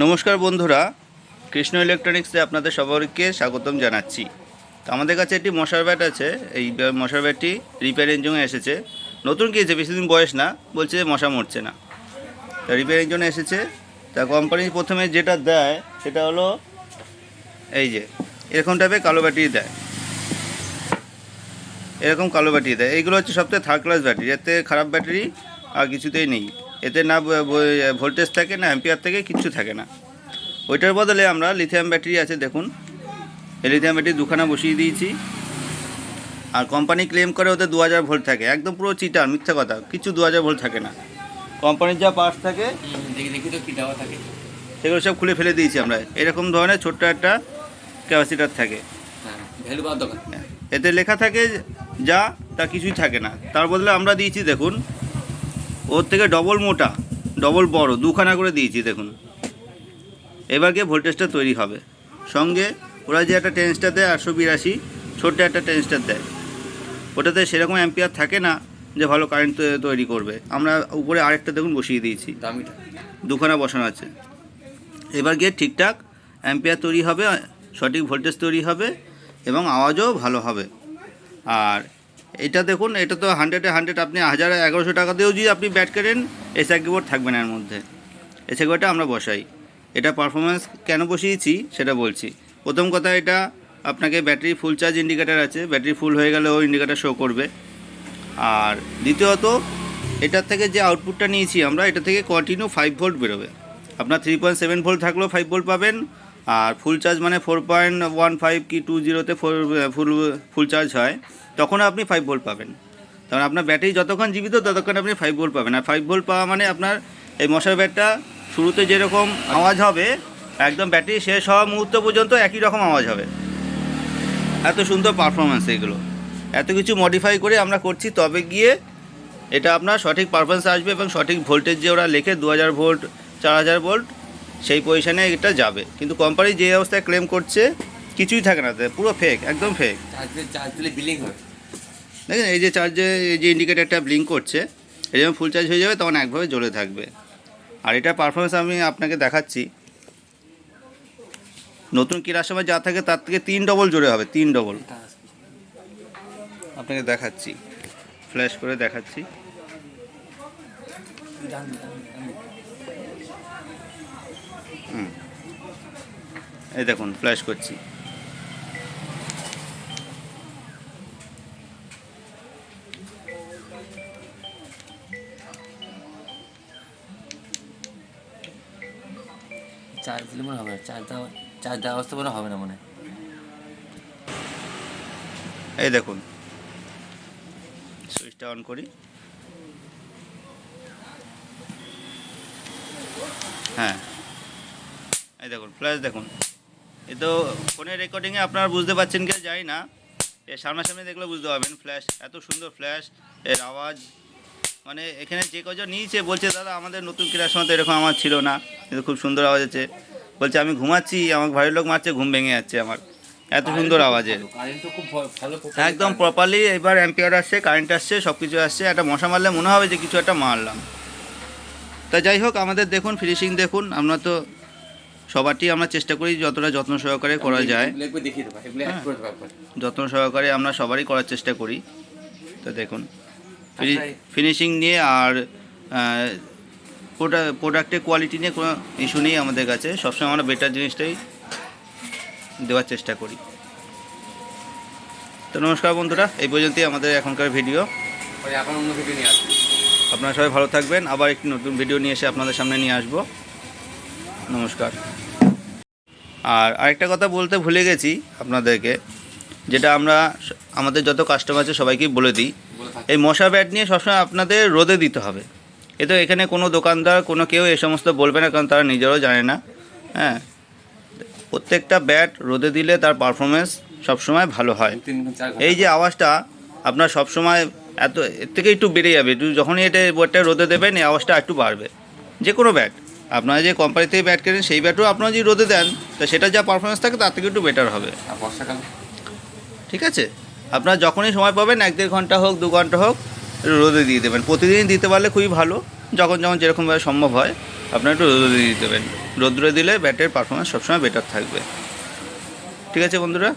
নমস্কার বন্ধুরা, কৃষ্ণ ইলেকট্রনিক্সে আপনাদের সবাইকে স্বাগতম জানাচ্ছি। তো আমাদের কাছে একটি মশার ব্যাট আছে। এই মশার ব্যাটটি রিপেয়ারিং জন্য এসেছে। নতুন কিনেছে, বেশি দিন বয়স না, বলছে মশা মরছে না। তা রিপেয়ারিং জন্য এসেছে। তা কোম্পানি প্রথমে যেটা দেয় সেটা হলো এই যে এরকম টাইপের কালো ব্যাটারি দেয়, এরকম কালো ব্যাটারি দেয়। এইগুলো হচ্ছে সবথেকে থার্ড ক্লাস ব্যাটারি। এতে খারাপ ব্যাটারি আর কিছুতেই নেই। এতে না ভোল্টেজ থাকে, না অ্যাম্পিয়ার থাকে, কিচ্ছু থাকে না। ওইটার বদলে আমরা লিথিয়াম ব্যাটারি আছে, দেখুন এই লিথিয়াম ব্যাটারি দুখানা বসিয়ে দিয়েছি। আর কোম্পানি ক্লেম করে ওদের 2000 ভোল্ট থাকে। একদম পুরো চিটার, মিথ্যা কথা, কিছু 2000 ভোল্ট থাকে না। কোম্পানির যা পার্টস থাকে সেগুলো সব খুলে ফেলে দিয়েছি আমরা। এরকম ধরনের ছোট্ট একটা ক্যাপাসিটার থাকে, এতে লেখা থাকে যা তা কিছুই থাকে না। তার বদলে আমরা দিয়েছি, দেখুন ওর থেকে ডবল মোটা, ডবল বড় দুখানা করে দিয়েছি। দেখুন এবার গিয়ে ভোল্টেজটা তৈরি হবে। সঙ্গে ওরা যে একটা ট্রানজিস্টর দেয় 882, ছোট্ট একটা ট্রানজিস্টর দেয়। ওটাতে সেরকম অ্যাম্পিয়ার থাকে না যে ভালো কারেন্ট তৈরি করবে। আমরা উপরে আরেকটা দেখুন বসিয়ে দিয়েছি, দুখানা বসানো আছে। এবার গিয়ে ঠিকঠাক অ্যাম্পিয়ার তৈরি হবে, সঠিক ভোল্টেজ তৈরি হবে এবং আওয়াজও ভালো হবে। আর এটা দেখুন, এটা তো 100-এ 100। আপনি 1100 টাকা দিয়েও যদি আপনি ব্যাট কেনেন, এসএ কিবোর্ড থাকবে না এর মধ্যে। এসএ কিবোর্ডটা আমরা বসাই। এটা পারফরমেন্স কেন বসিয়েছি সেটা বলছি। প্রথম কথা, এটা আপনাকে ব্যাটারি ফুল চার্জ ইন্ডিকেটার আছে, ব্যাটারি ফুল হয়ে গেলে ওই ইন্ডিকেটার শো করবে। আর দ্বিতীয়ত, এটার থেকে যে আউটপুটটা নিয়েছি আমরা, এটা থেকে কন্টিনিউ 5 ভোল্ট বেরোবে। আপনার 3.7 ভোল্ট থাকলেও 5 ভোল্ট পাবেন। আর ফুল চার্জ মানে 4.15 কি 20তে ফুল চার্জ হয়, তখন আপনি 5 ভোল্ট পাবেন। কারণ আপনার ব্যাটারি যতক্ষণ জীবিত ততক্ষণ আপনি 5 ভোল্ট পাবেন। আর 5 ভোল্ট পাওয়া মানে আপনার এই মশার ব্যাটটা শুরুতে যেরকম আওয়াজ হবে, একদম ব্যাটারি শেষ হওয়া মুহূর্ত পর্যন্ত একই রকম আওয়াজ হবে। এত সুন্দর পারফরমেন্স। এগুলো এত কিছু মডিফাই করে আমরা করছি, তবে গিয়ে এটা আপনার সঠিক পারফরমেন্স আসবে এবং সঠিক ভোল্টেজ যে ওরা লেখে 2000 ভোল্ট 4000 ভোল্ট সেই পজিশানে এটা যাবে। কিন্তু কোম্পানি যে অবস্থায় ক্লেম করছে কিছুই থাকে না, পুরো ফেক, একদম ফেক। চার্জ দিলে বিলিং হয়, দেখেন এই যে চার্জে এই যে ইন্ডিকেটারটা ব্লিঙ্ক করছে, এই যখন ফুল চার্জ হয়ে যাবে তখন একভাবে জ্বলে থাকবে। আর এটা পারফরমেন্স আমি আপনাকে দেখাচ্ছি। নতুন কেনার সময় যা থাকে তার থেকে 3 ডবল জোরে হবে, 3 ডবল। আপনাকে দেখাচ্ছি, ফ্ল্যাশ করে দেখাচ্ছি। এই দেখুন ফ্ল্যাশ করছি। চার্জ দিলে মনে হবে, চার্জ দেওয়া অবস্থা মনে হবে না মনে। এই দেখুন সুইচটা অন করি। হ্যাঁ এই দেখুন ফ্ল্যাশ দেখুন। এ তো ফোনের রেকর্ডিংয়ে আপনারা বুঝতে পারছেন কি জানি না, এর সামনাসামনি দেখলে বুঝতে পারবেন। ফ্ল্যাশ, এত সুন্দর ফ্ল্যাশ, এর আওয়াজ, মানে এখানে যে কজন নিয়েছে বলছে দাদা আমাদের নতুন কেনার সময় তো এরকম আওয়াজ ছিল না, কিন্তু খুব সুন্দর আওয়াজ আছে। বলছে আমি ঘুমাচ্ছি, আমার ঘরের লোক মারছে, ঘুম ভেঙে যাচ্ছে আমার, এত সুন্দর আওয়াজের। একদম প্রপারলি এবার অ্যাম্পিয়ার আসছে, কারেন্ট আসছে, সব কিছু আসছে। একটা মশা মারলে মনে হবে যে কিছু একটা মারলাম। তা যাই হোক, আমাদের দেখুন ফিনিশিং দেখুন। আমরা তো সবারটি আমরা চেষ্টা করি যতটা যত্ন সহকারে করা যায়, যত্ন সহকারে আমরা সবারই করার চেষ্টা করি। তো দেখুন ফিনিশিং নিয়ে আর প্রোডাক্টের কোয়ালিটি নিয়ে কোনো ইস্যু নেই আমাদের কাছে। সবসময় আমরা বেটার জিনিসটাই দেওয়ার চেষ্টা করি। তো নমস্কার বন্ধুরা, এই পর্যন্তই আমাদের এখনকার ভিডিও। আপনারা সবাই ভালো থাকবেন। আবার একটি নতুন ভিডিও নিয়ে এসে আপনাদের সামনে নিয়ে আসব। নমস্কার। আর আরেকটা কথা বলতে ভুলে গেছি আপনাদেরকে, যেটা আমরা আমাদের যত কাস্টমার আছে সবাইকেই বলে দিই, এই মশা ব্যাট নিয়ে সবসময় আপনাদের রোদে দিতে হবে। এ তো এখানে কোনো দোকানদার কোনো কেউ এই সমস্ত বলবে না, কারণ তারা নিজেরাও জানে না। হ্যাঁ, প্রত্যেকটা ব্যাট রোদে দিলে তার পারফরমেন্স সবসময় ভালো হয়। এই যে আওয়াজটা আপনার সবসময় এত, এর থেকে একটু বেড়ে যাবে। যখনই ব্যাটটা রোদে দেবেন এই আওয়াজটা একটু বাড়বে। যে কোনো ব্যাট, আপনারা যে কোম্পানি থেকে ব্যাট কেনেন সেই ব্যাটও আপনারা যদি রোদে দেন তো সেটা যা পারফরমেন্স থাকে তার থেকে একটু বেটার হবে। ঠিক আছে, আপনারা যখনই সময় পাবেন 1-1.5 ঘন্টা হোক 2 ঘন্টা হোক রোদে দিয়ে দেবেন। প্রতিদিন দিতে পারলে খুবই ভালো, যখন যেরকমভাবে সম্ভব হয় আপনারা একটু রোদে দিয়ে দেবেন। রোদ্দুরে দিলে ব্যাটারির পারফরমেন্স সবসময় বেটার থাকবে। ঠিক আছে বন্ধুরা।